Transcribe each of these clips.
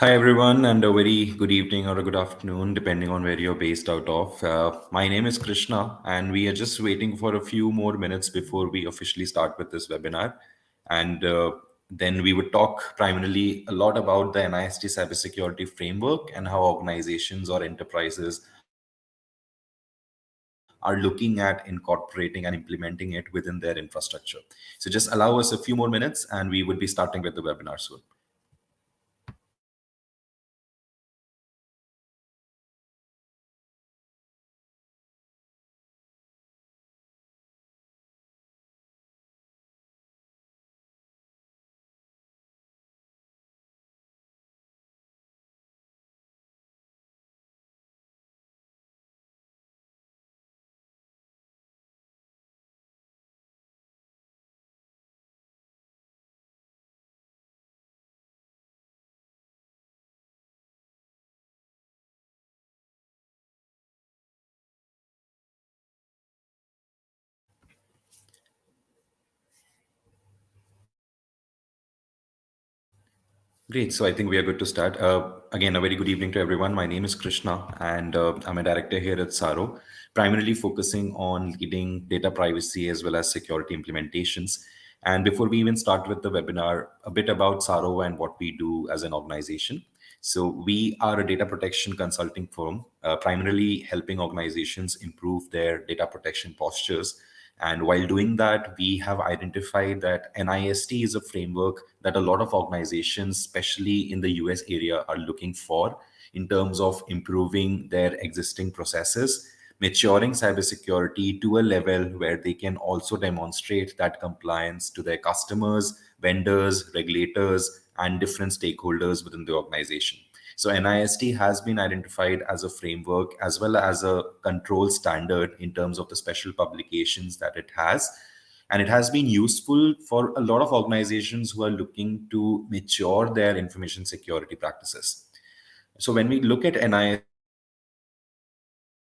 Hi, everyone, and a very good evening or a good afternoon, depending on where you're based out of. My name is Krishna, and we are just waiting for a few more minutes before we officially start with this webinar. And then we would talk primarily a lot about the NIST cybersecurity framework and how organizations or enterprises are looking at incorporating and implementing it within their infrastructure. So just allow us a few more minutes, and we would be starting with the webinar soon. Great. So I think we are good to start. Again, a very good evening to everyone. My name is Krishna, and I'm a director here at Tsaaro, primarily focusing on leading data privacy as well as security implementations. And before we even start with the webinar, a bit about Tsaaro and what we do as an organization. So we are a data protection consulting firm, primarily helping organizations improve their data protection postures. And while doing that, we have identified that NIST is a framework that a lot of organizations, especially in the US area, are looking for in terms of improving their existing processes, maturing cybersecurity to a level where they can also demonstrate that compliance to their customers, vendors, regulators, and different stakeholders within the organization. So NIST has been identified as a framework as well as a control standard in terms of the special publications that it has. And it has been useful for a lot of organizations who are looking to mature their information security practices. So when we look at NIST,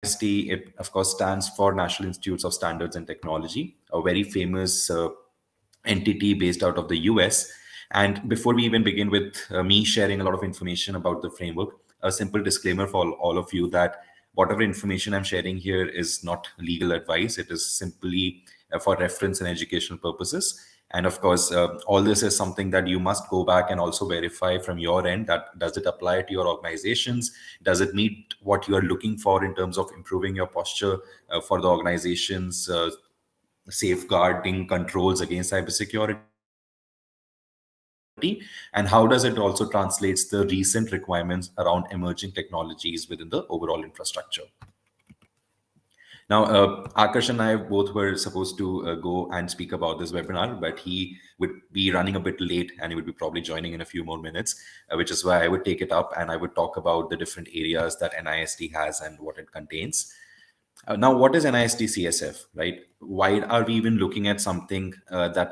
it of course stands for National Institutes of Standards and Technology, a very famous entity based out of the US. And before we even begin with me sharing a lot of information about the framework, a simple disclaimer for all of you that whatever information I'm sharing here is not legal advice. It is simply for reference and educational purposes. And of course, all this is something that you must go back and also verify from your end that does it apply to your organizations? Does it meet what you are looking for in terms of improving your posture for the organization's safeguarding controls against cybersecurity, and how does it also translates the recent requirements around emerging technologies within the overall infrastructure. Now, Akarsh and I both were supposed to go and speak about this webinar, but he would be running a bit late and he would be probably joining in a few more minutes, which is why I would take it up and I would talk about the different areas that NIST has and what it contains. Now, what is NIST CSF, right? Why are we even looking at something that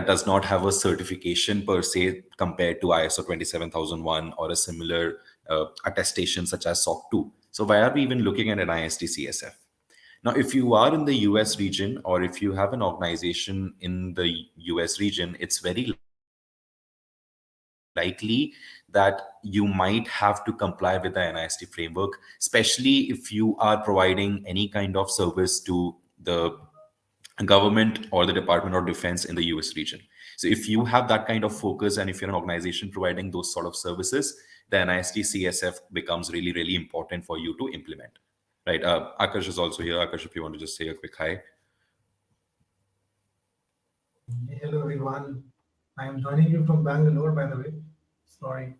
does not have a certification per se compared to ISO 27001 or a similar attestation such as SOC 2? So why are we even looking at NIST CSF? Now, if you are in the US region or if you have an organization in the US region, it's very likely that you might have to comply with the NIST framework, especially if you are providing any kind of service to the government or the Department of Defense in the US region. So if you have that kind of focus and if you're an organization providing those sort of services, the NIST CSF becomes really, really important for you to implement. Right. Akarsh is also here. Akarsh, if you want to just say a quick hi. Hello everyone. I am joining you from Bangalore, by the way. Sorry.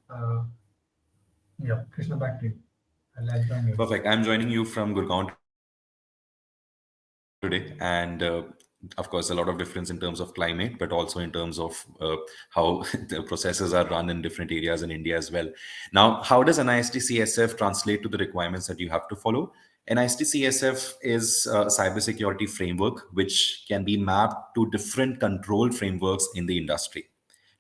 Yeah, Krishna, back to you. I'll join you. Perfect. I'm joining you from Gurgaon today. And of course, a lot of difference in terms of climate, but also in terms of how the processes are run in different areas in India as well. Now, how does NIST CSF translate to the requirements that you have to follow? NIST CSF is a cybersecurity framework which can be mapped to different control frameworks in the industry.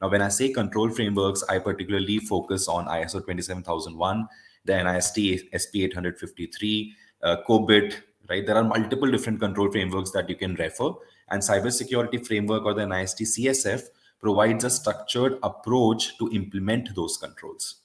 Now, when I say control frameworks, I particularly focus on ISO 27001, the NIST SP 853, COBIT, right? There are multiple different control frameworks that you can refer. And cybersecurity framework or the NIST CSF provides a structured approach to implement those controls.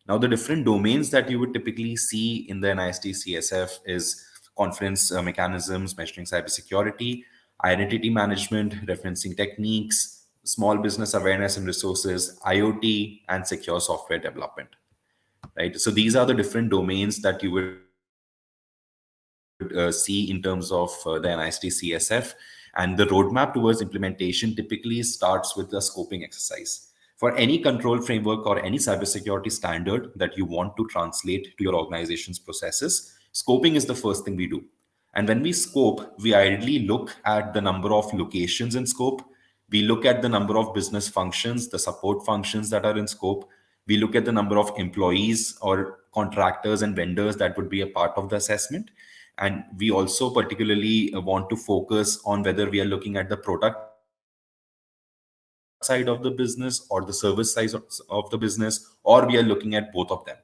Now, the different domains that you would typically see in the NIST CSF is confidence mechanisms, measuring cybersecurity, identity management, referencing techniques, small business awareness and resources, IoT, and secure software development. Right. So these are the different domains that you would see in terms of the NIST CSF. And the roadmap towards implementation typically starts with the scoping exercise. For any control framework or any cybersecurity standard that you want to translate to your organization's processes, scoping is the first thing we do. And when we scope, we ideally look at the number of locations in scope. We look at the number of business functions, the support functions that are in scope. We look at the number of employees or contractors and vendors that would be a part of the assessment. And we also particularly want to focus on whether we are looking at the product side of the business or the service side of the business, or we are looking at both of them.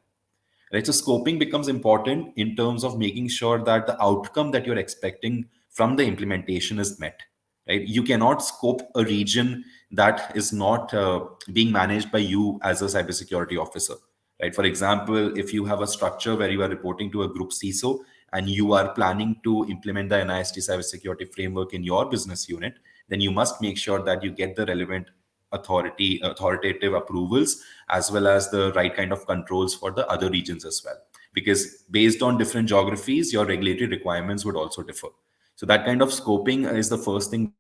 Right, so scoping becomes important in terms of making sure that the outcome that you're expecting from the implementation is met. Right, you cannot scope a region that is not being managed by you as a cybersecurity officer. Right, for example, if you have a structure where you are reporting to a group CISO and you are planning to implement the NIST cybersecurity framework in your business unit, then you must make sure that you get the relevant authoritative approvals, as well as the right kind of controls for the other regions as well, because based on different geographies your regulatory requirements would also differ. So that kind of scoping is the first thing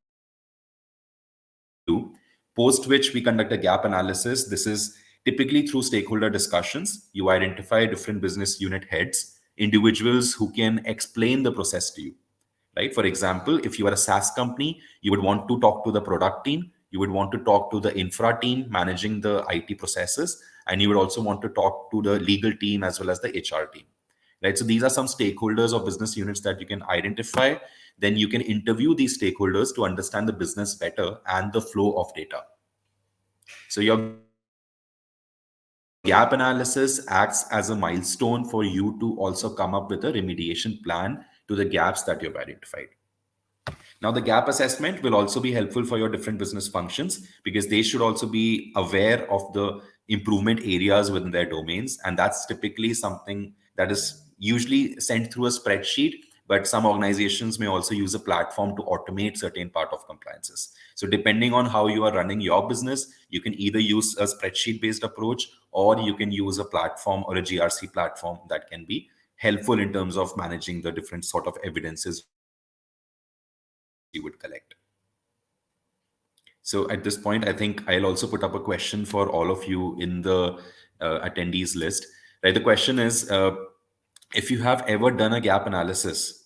we do, post which we conduct a gap analysis. This is typically through stakeholder discussions. You identify different business unit heads, individuals who can explain the process to you. Right, for example, if you are a SaaS company, you would want to talk to the product team, you would want to talk to the infra team managing the IT processes, and you would also want to talk to the legal team as well as the HR team. Right, so these are some stakeholders or business units that you can identify. Then you can interview these stakeholders to understand the business better and the flow of data. So your gap analysis acts as a milestone for you to also come up with a remediation plan to the gaps that you've identified. Now, the gap assessment will also be helpful for your different business functions, because they should also be aware of the improvement areas within their domains. And that's typically something that is usually sent through a spreadsheet, but some organizations may also use a platform to automate certain part of compliances. So depending on how you are running your business, you can either use a spreadsheet based approach, or you can use a platform or a GRC platform that can be helpful in terms of managing the different sort of evidences you would collect. So at this point, I think I'll also put up a question for all of you in the attendees list. Right, the question is, if you have ever done a gap analysis,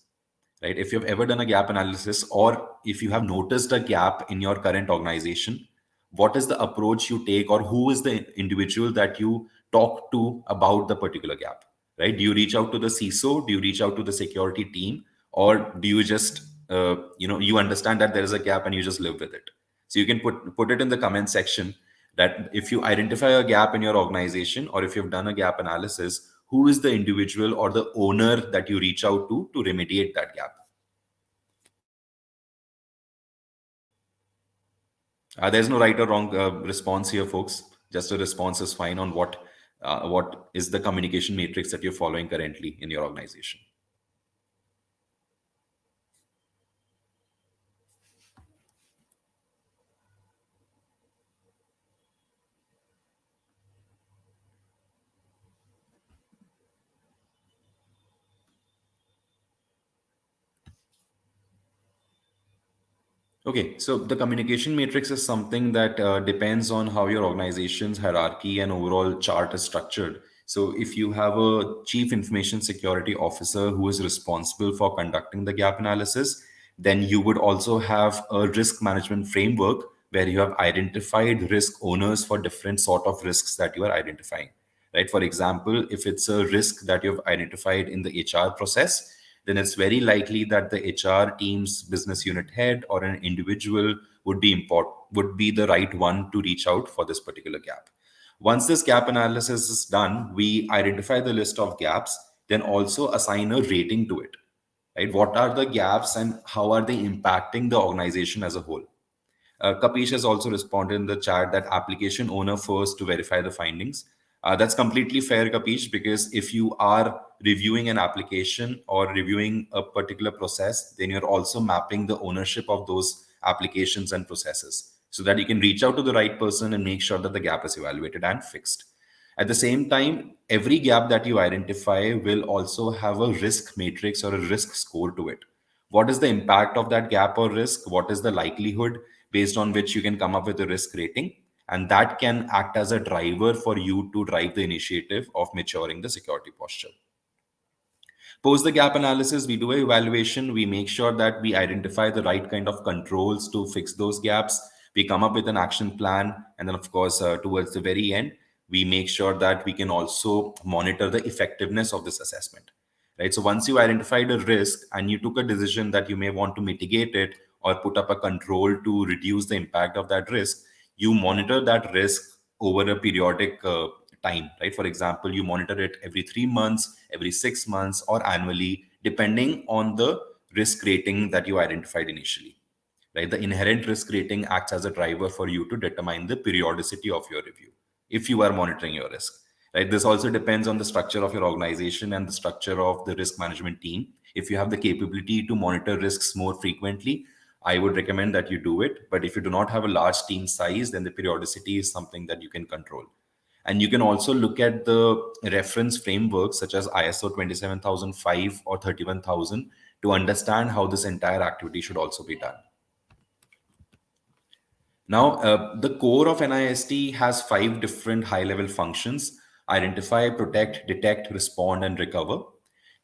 right? If you've ever done a gap analysis, or if you have noticed a gap in your current organization, what is the approach you take, or who is the individual that you talk to about the particular gap? Right? Do you reach out to the CISO? Do you reach out to the security team? Or do you just, you understand that there is a gap and you just live with it? So you can put it in the comment section, that if you identify a gap in your organization, or if you've done a gap analysis, who is the individual or the owner that you reach out to remediate that gap? There's no right or wrong response here, folks. Just a response is fine on what is the communication matrix that you're following currently in your organization. Okay, so the communication matrix is something that depends on how your organization's hierarchy and overall chart is structured. So, if you have a chief information security officer who is responsible for conducting the gap analysis, then you would also have a risk management framework where you have identified risk owners for different sort of risks that you are identifying. Right? For example, if it's a risk that you've identified in the HR process, then it's very likely that the HR team's business unit head or an individual would be the right one to reach out for this particular gap. Once this gap analysis is done, we identify the list of gaps, then also assign a rating to it. Right? What are the gaps and how are they impacting the organization as a whole? Kapish has also responded in the chat that application owner first to verify the findings. That's completely fair, Kapish, because if you are reviewing an application or reviewing a particular process, then you're also mapping the ownership of those applications and processes so that you can reach out to the right person and make sure that the gap is evaluated and fixed. At the same time, every gap that you identify will also have a risk matrix or a risk score to it. What is the impact of that gap or risk? What is the likelihood based on which you can come up with a risk rating? And that can act as a driver for you to drive the initiative of maturing the security posture. Post the gap analysis, we do a evaluation. We make sure that we identify the right kind of controls to fix those gaps. We come up with an action plan. And then, of course, towards the very end, we make sure that we can also monitor the effectiveness of this assessment. Right. So once you identified a risk and you took a decision that you may want to mitigate it or put up a control to reduce the impact of that risk, you monitor that risk over a periodic time, right? For example, you monitor it every 3 months, every 6 months, or annually, depending on the risk rating that you identified initially, right? The inherent risk rating acts as a driver for you to determine the periodicity of your review if you are monitoring your risk, right? This also depends on the structure of your organization and the structure of the risk management team. If you have the capability to monitor risks more frequently, I would recommend that you do it. But if you do not have a large team size, then the periodicity is something that you can control. And you can also look at the reference frameworks such as ISO 27005 or 31000 to understand how this entire activity should also be done. Now, the core of NIST has 5 different high-level functions: identify, protect, detect, respond, and recover.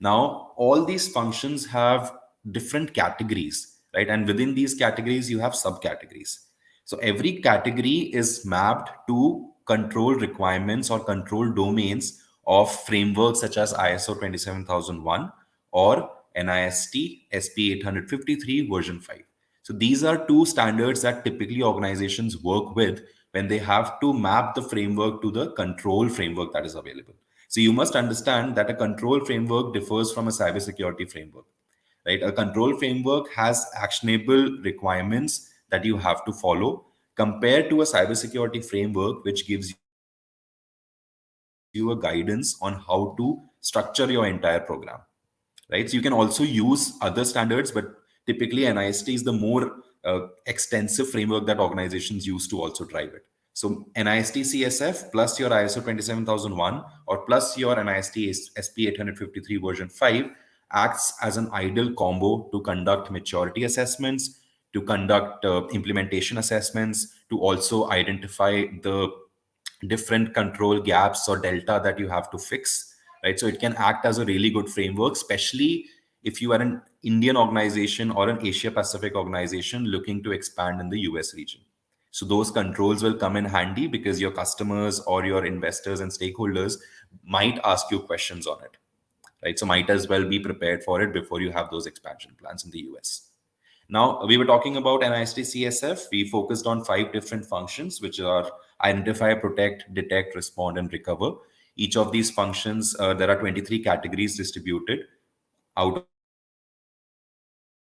Now, all these functions have different categories, right? And within these categories, you have subcategories. So every category is mapped to control requirements or control domains of frameworks such as ISO 27001 or NIST SP 853 version 5. So these are two standards that typically organizations work with when they have to map the framework to the control framework that is available. So you must understand that a control framework differs from a cybersecurity framework, right? A control framework has actionable requirements that you have to follow compared to a cybersecurity framework, which gives you a guidance on how to structure your entire program, right? So you can also use other standards, but typically NIST is the more extensive framework that organizations use to also drive it. So NIST CSF plus your ISO 27001 or plus your NIST SP 853 version 5 acts as an ideal combo to conduct maturity assessments, to conduct implementation assessments, to also identify the different control gaps or delta that you have to fix, right? So it can act as a really good framework, especially if you are an Indian organization or an Asia Pacific organization looking to expand in the US region. So those controls will come in handy because your customers or your investors and stakeholders might ask you questions on it, right? So might as well be prepared for it before you have those expansion plans in the US. Now, we were talking about NIST CSF. We focused on 5 different functions, which are identify, protect, detect, respond, and recover. Each of these functions, there are 23 categories distributed, out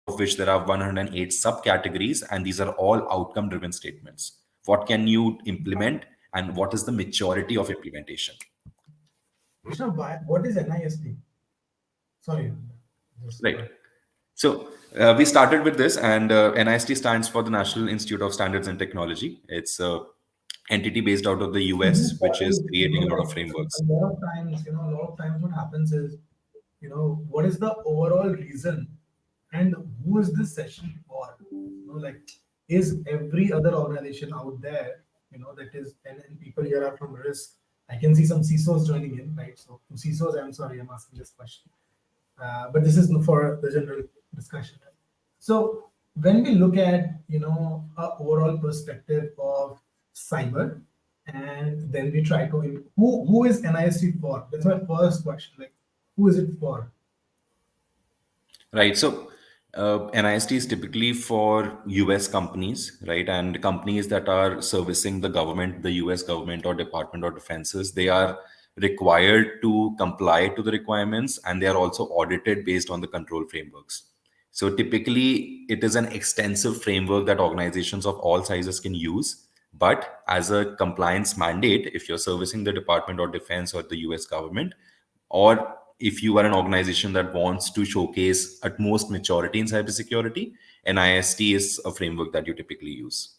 of which there are 108 subcategories, and these are all outcome-driven statements. What can you implement, and what is the maturity of implementation? Krishna, what is NIST? Sorry, just Right. So we started with this, and NIST stands for the National Institute of Standards and Technology. It's a entity based out of the US, which what is is, creating a lot like of frameworks. a lot of times what happens is, what is the overall reason and who is this session for? Like, is every other organization out there, that is, and people here are from risk. I can see some CISOs joining in, right? So to CISOs, I'm sorry, I'm asking this question. But this is for the general discussion. So when we look at a overall perspective of cyber, and then we try to who is NIST for? That's my first question. Like, who is it for? Right. So NIST is typically for US companies, right? And companies that are servicing the government, the US government or Department of Defenses, they are required to comply to the requirements, and they are also audited based on the control frameworks. So typically, it is an extensive framework that organizations of all sizes can use. But as a compliance mandate, if you're servicing the Department of Defense or the US government, or if you are an organization that wants to showcase utmost maturity in cybersecurity, NIST is a framework that you typically use.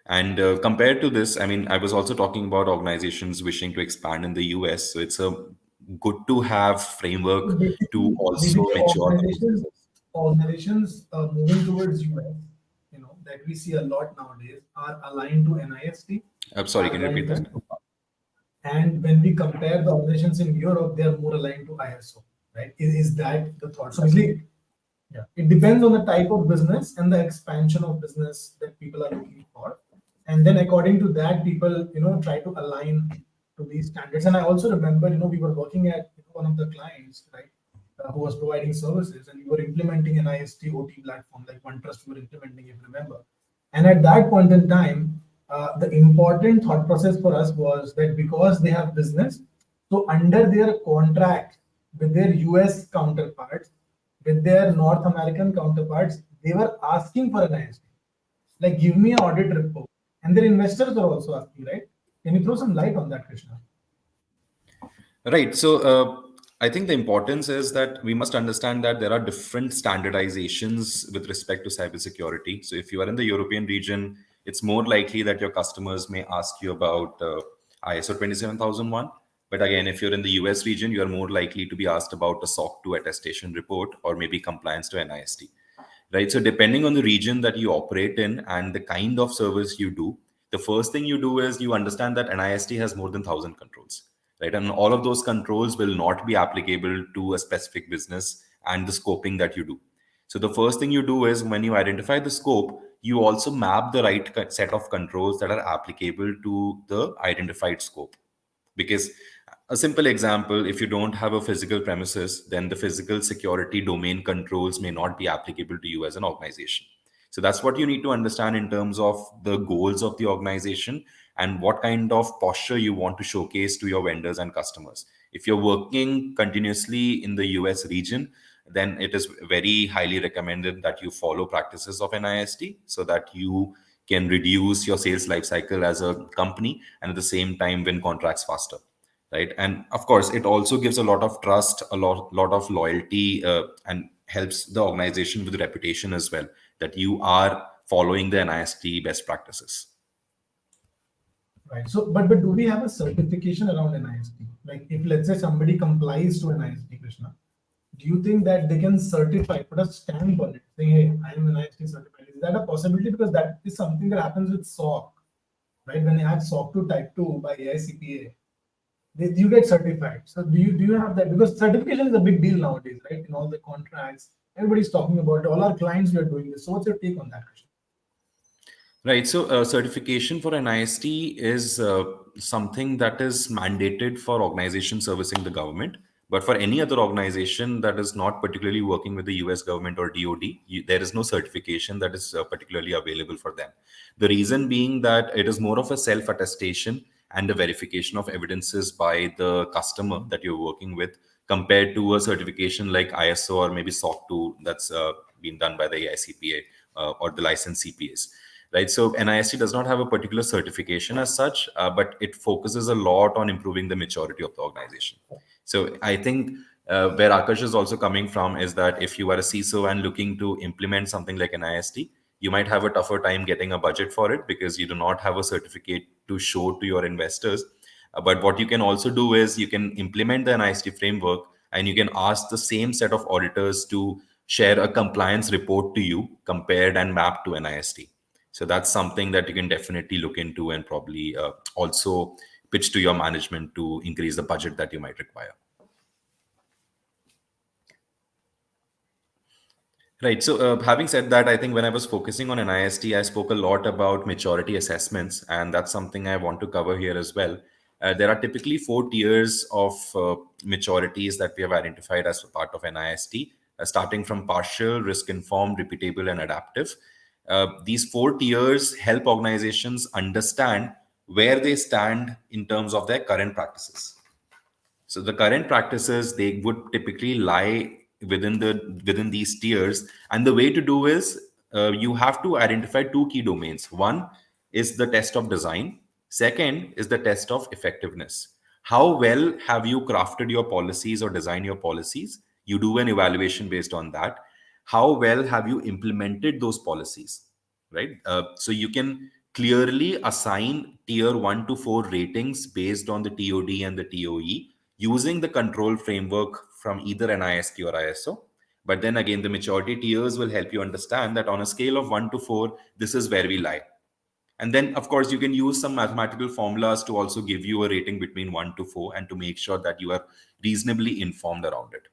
And compared to this, I mean, I was also talking about organizations wishing to expand in the US. So it's a good to have So framework to also basically mature the processes. organizations moving towards US, that we see a lot nowadays are aligned to NIST, I'm sorry, are can you repeat aligned to that? SOPA. And when we compare the organizations in Europe, they are more aligned to ISO, right? Is that the thought? So basically, yeah, it depends on the type of business and the expansion of business that people are looking for, and then according to that, people try to align to these standards. And I also remember, we were working at one of the clients, right, who was providing services, and we were implementing an IST OT platform like OneTrust. We were implementing, if you remember. And at that point in time, the important thought process for us was that because they have business, so under their contract with their US counterparts, with their North American counterparts, they were asking for an ISP. Like, give me an audit report. And their investors were also asking, right? Can you throw some light on that, Krishna? Right. So I think the importance is that we must understand that there are different standardizations with respect to cybersecurity. So if you are in the European region, it's more likely that your customers may ask you about ISO 27001. But again, if you're in the US region, you are more likely to be asked about a SOC 2 attestation report or maybe compliance to NIST. Right. So depending on the region that you operate in and the kind of service you do, the first thing you do is you understand that NIST has more than 1,000 controls, right? And all of those controls will not be applicable to a specific business and the scoping that you do. So the first thing you do is when you identify the scope, you also map the right set of controls that are applicable to the identified scope. Because a simple example, if you don't have a physical premises, then the physical security domain controls may not be applicable to you as an organization. So that's what you need to understand in terms of the goals of the organization and what kind of posture you want to showcase to your vendors and customers. If you're working continuously in the US region, then it is very highly recommended that you follow practices of NIST so that you can reduce your sales life cycle as a company and at the same time win contracts faster, right? And of course it also gives a lot of trust, a lot of loyalty, and helps the organization with reputation as well, that you are following the NIST best practices. Right. So, but do we have a certification around NIST? Like, if let's say somebody complies to NIST, Krishna, do you think that they can certify, put a stamp on it, saying, "Hey, I am NIST certified"? Is that a possibility? Because that is something that happens with SOC, right? When you have SOC 2 Type 2 by AICPA, you get certified. So, do you have that? Because certification is a big deal nowadays, right? In all the contracts, everybody's talking about it. All our clients, we are doing this. So, what's your take on that, Krishna? Right. So, certification for NIST is something that is mandated for organizations servicing the government. But for any other organization that is not particularly working with the US government or DoD, there is no certification that is particularly available for them. The reason being that it is more of a self attestation and a verification of evidences by the customer that you're working with compared to a certification like ISO or maybe SOC 2 that's been done by the AICPA or the licensed CPAs, right? So NIST does not have a particular certification as such, but it focuses a lot on improving the maturity of the organization. So I think where Akarsh is also coming from is that if you are a CISO and looking to implement something like NIST, you might have a tougher time getting a budget for it because you do not have a certificate to show to your investors. But what you can also do is you can implement the NIST framework and you can ask the same set of auditors to share a compliance report to you compared and mapped to NIST. So that's something that you can definitely look into and probably also pitch to your management to increase the budget that you might require. Right. So, having said that, I think when I was focusing on NIST, I spoke a lot about maturity assessments, and that's something I want to cover here as well. There are typically 4 tiers of maturities that we have identified as a part of NIST, starting from partial, risk informed, repeatable, and adaptive. These 4 tiers help organizations understand where they stand in terms of their current practices. So the current practices, they would typically lie within these tiers, and the way to do is you have to identify two key domains. One is the test of design. Second is the test of effectiveness. How well have you crafted your policies or designed your policies? You do an evaluation based on that. How well have you implemented those policies? Right. So you can clearly assign tier 1 to 4 ratings based on the TOD and the TOE using the control framework from either NIST or ISO. But then again, the maturity tiers will help you understand that on a scale of 1 to 4, this is where we lie. And then, of course, you can use some mathematical formulas to also give you a rating between 1 to 4 and to make sure that you are reasonably informed around it.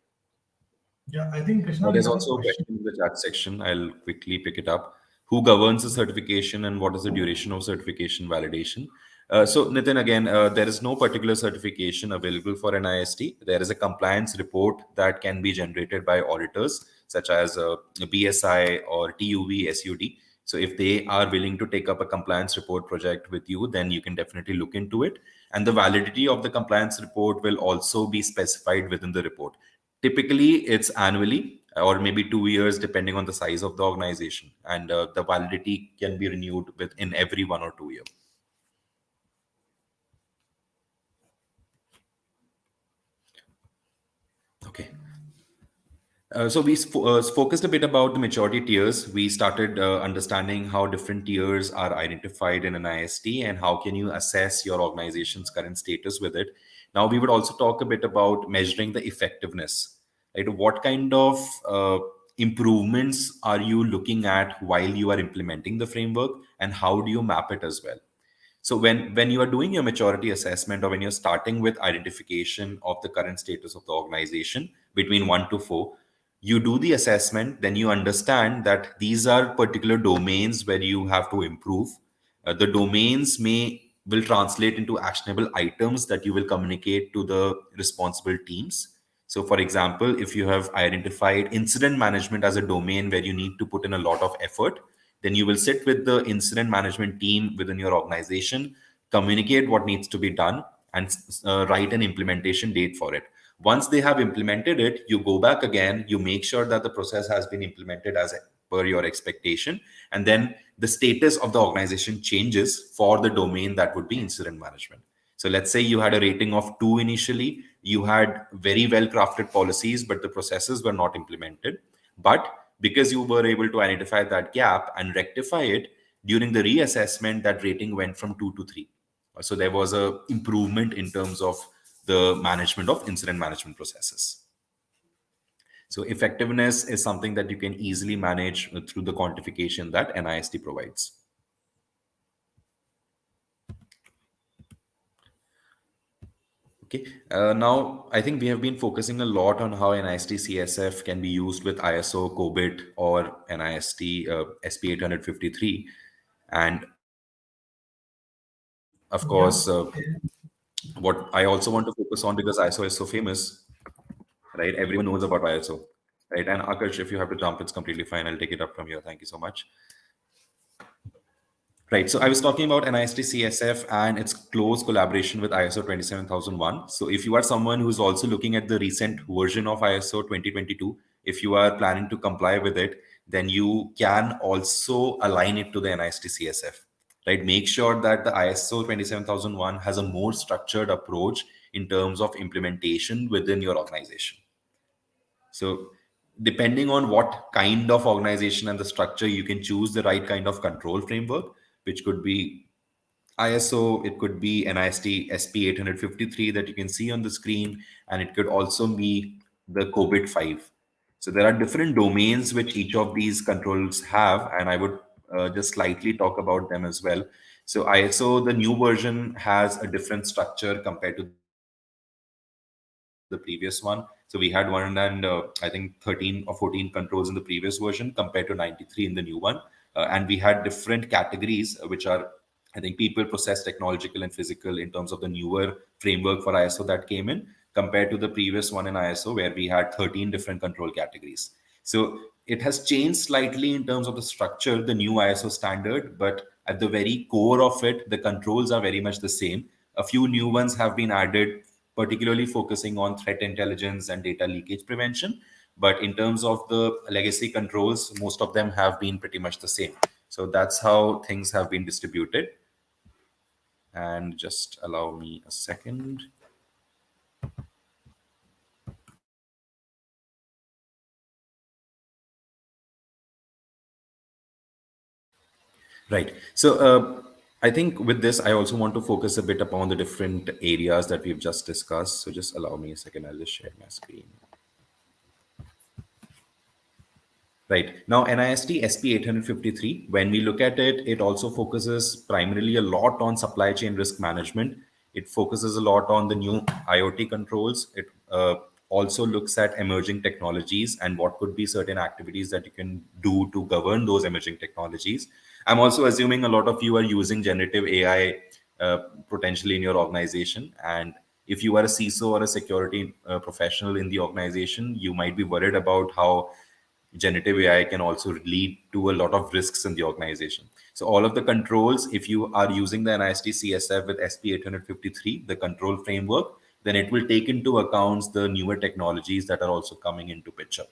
Yeah, I think Krishna, Now, we there's have a also a question. question in the chat section. I'll quickly pick it up. Who governs the certification and what is the duration of certification validation? So, Nitin, again, there is no particular certification available for NIST. There is a compliance report that can be generated by auditors, such as BSI or TUV, SUD. So, if they are willing to take up a compliance report project with you, then you can definitely look into it. And the validity of the compliance report will also be specified within the report. Typically, it's annually or maybe 2 years, depending on the size of the organization, and the validity can be renewed within every 1 or 2 years. Okay. So we focused a bit about the maturity tiers. We started understanding how different tiers are identified in an IST and how can you assess your organization's current status with it. Now we would also talk a bit about measuring the effectiveness. Right? What kind of improvements are you looking at while you are implementing the framework, and how do you map it as well? So when you are doing your maturity assessment, or when you're starting with identification of the current status of the organization between 1 to 4, you do the assessment, then you understand that these are particular domains where you have to improve. The domains will translate into actionable items that you will communicate to the responsible teams. So, for example, if you have identified incident management as a domain where you need to put in a lot of effort, then you will sit with the incident management team within your organization, communicate what needs to be done, and write an implementation date for it. Once they have implemented it, you go back again, you make sure that the process has been implemented as per your expectation, and then the status of the organization changes for the domain that would be incident management. So let's say you had a rating of 2 initially, you had very well crafted policies, but the processes were not implemented. But because you were able to identify that gap and rectify it, during the reassessment, that rating went from 2 to 3. So there was a improvement in terms of the management of incident management processes. So effectiveness is something that you can easily manage through the quantification that NIST provides. Okay. Now, I think we have been focusing a lot on how NIST CSF can be used with ISO, COBIT, or NIST SP 853. And of Yeah, course, what I also want to focus on, because ISO is so famous, right? Everyone knows about ISO, right? And Akarsh, if you have to jump, it's completely fine. I'll take it up from here. Thank you so much. Right. So I was talking about NIST CSF and its close collaboration with ISO 27001. So if you are someone who's also looking at the recent version of ISO 2022, if you are planning to comply with it, then you can also align it to the NIST CSF. Right. Make sure that the ISO 27001 has a more structured approach in terms of implementation within your organization. So, depending on what kind of organization and the structure, you can choose the right kind of control framework, which could be ISO, it could be NIST SP 853 that you can see on the screen, and it could also be the COBIT 5. So, there are different domains which each of these controls have, and I would just slightly talk about them as well. So, ISO, the new version, has a different structure compared to the previous one. So we had I think 13 or 14 controls in the previous version compared to 93 in the new one. And we had different categories, which are, I think, people, process, technological, and physical, in terms of the newer framework for ISO that came in, compared to the previous one in ISO, where we had 13 different control categories. So it has changed slightly in terms of the structure, the new ISO standard, but at the very core of it, the controls are very much the same. A few new ones have been added, particularly focusing on threat intelligence and data leakage prevention. But in terms of the legacy controls, most of them have been pretty much the same. So that's how things have been distributed. And just allow me a second. Right. So I think with this, I also want to focus a bit upon the different areas that we've just discussed. So just allow me a second. I'll just share my screen. Right. Now, NIST SP 853, when we look at it, it also focuses primarily a lot on supply chain risk management. It focuses a lot on the new IoT controls. It also looks at emerging technologies and what could be certain activities that you can do to govern those emerging technologies. I'm also assuming a lot of you are using generative AI potentially in your organization. And if you are a CISO or a security professional in the organization, you might be worried about how generative AI can also lead to a lot of risks in the organization. So all of the controls, if you are using the NIST CSF with SP 853, the control framework, then it will take into account the newer technologies that are also coming into picture.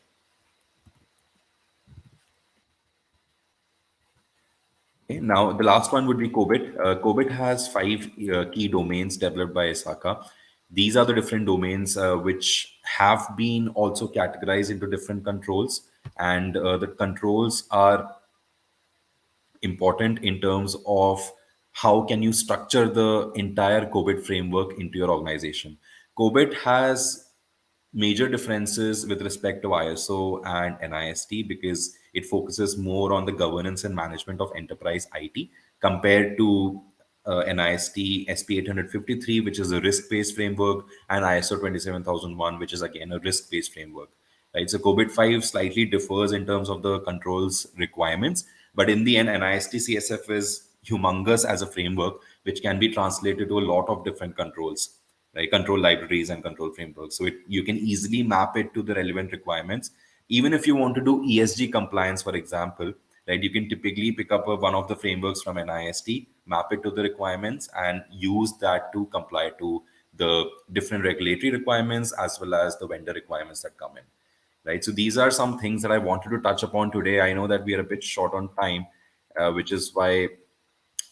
Okay, now, the last one would be COVID. COVID has five key domains developed by ISACA. These are the different domains which have been also categorized into different controls, and the controls are important in terms of how can you structure the entire COVID framework into your organization. COVID has major differences with respect to ISO and NIST because it focuses more on the governance and management of enterprise IT compared to NIST SP 853, which is a risk-based framework, and ISO 27001, which is again a risk-based framework. Right, so COVID 5 slightly differs in terms of the controls requirements, but in the end, NIST CSF is humongous as a framework, which can be translated to a lot of different controls, right? Control libraries and control frameworks. So you can easily map it to the relevant requirements. Even if you want to do ESG compliance, for example, right, you can typically pick up one of the frameworks from NIST, map it to the requirements, and use that to comply to the different regulatory requirements as well as the vendor requirements that come in. Right. So these are some things that I wanted to touch upon today. I know that we are a bit short on time, which is why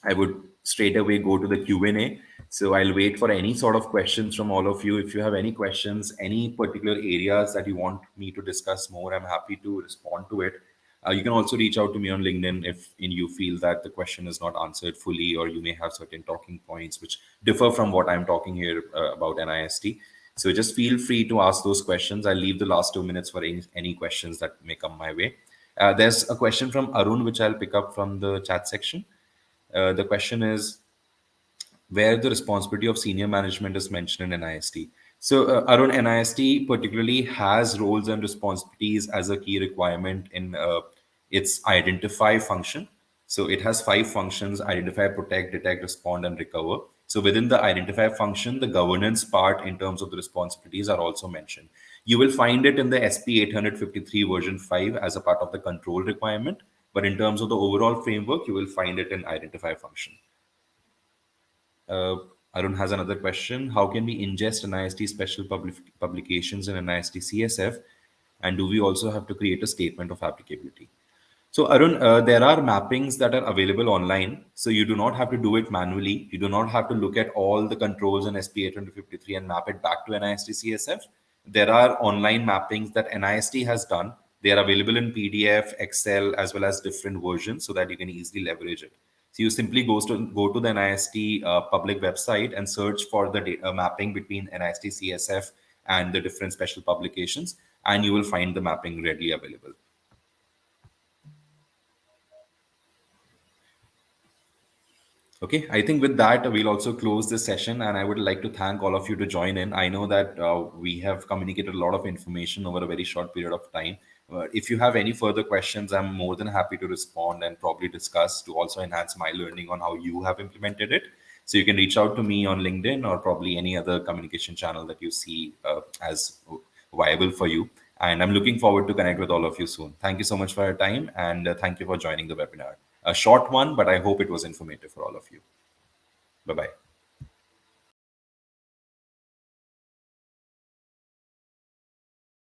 I would straight away go to the Q&A. So I'll wait for any sort of questions from all of you. If you have any questions, any particular areas that you want me to discuss more, I'm happy to respond to it. You can also reach out to me on LinkedIn if you feel that the question is not answered fully, or you may have certain talking points which differ from what I'm talking here about NIST. So just feel free to ask those questions. I'll leave the last 2 minutes for any questions that may come my way. There's a question from Arun, which I'll pick up from the chat section. The question is where the responsibility of senior management is mentioned in NIST. So, Arun, NIST particularly has roles and responsibilities as a key requirement in its identify function. So, it has five functions: identify, protect, detect, respond, and recover. So, within the identify function, the governance part in terms of the responsibilities are also mentioned. You will find it in the SP 853 version 5 as a part of the control requirement. But in terms of the overall framework, you will find it in identify function. Uh, Arun has another question. How can we ingest NIST special publications in NIST CSF? And do we also have to create a statement of applicability? So, Arun, there are mappings that are available online. So, you do not have to do it manually. You do not have to look at all the controls in SP 853 and map it back to NIST CSF. There are online mappings that NIST has done. They are available in PDF, Excel, as well as different versions so that you can easily leverage it. So, you simply go to the NIST public website and search for the data mapping between NIST CSF and the different special publications, and you will find the mapping readily available. Okay, I think with that, we'll also close this session, and I would like to thank all of you to join in. I know that we have communicated a lot of information over a very short period of time. If you have any further questions, I'm more than happy to respond and probably discuss to also enhance my learning on how you have implemented it. So you can reach out to me on LinkedIn or probably any other communication channel that you see as viable for you. And I'm looking forward to connect with all of you soon. Thank you so much for your time, and thank you for joining the webinar. A short one, but I hope it was informative for all of you. Bye bye.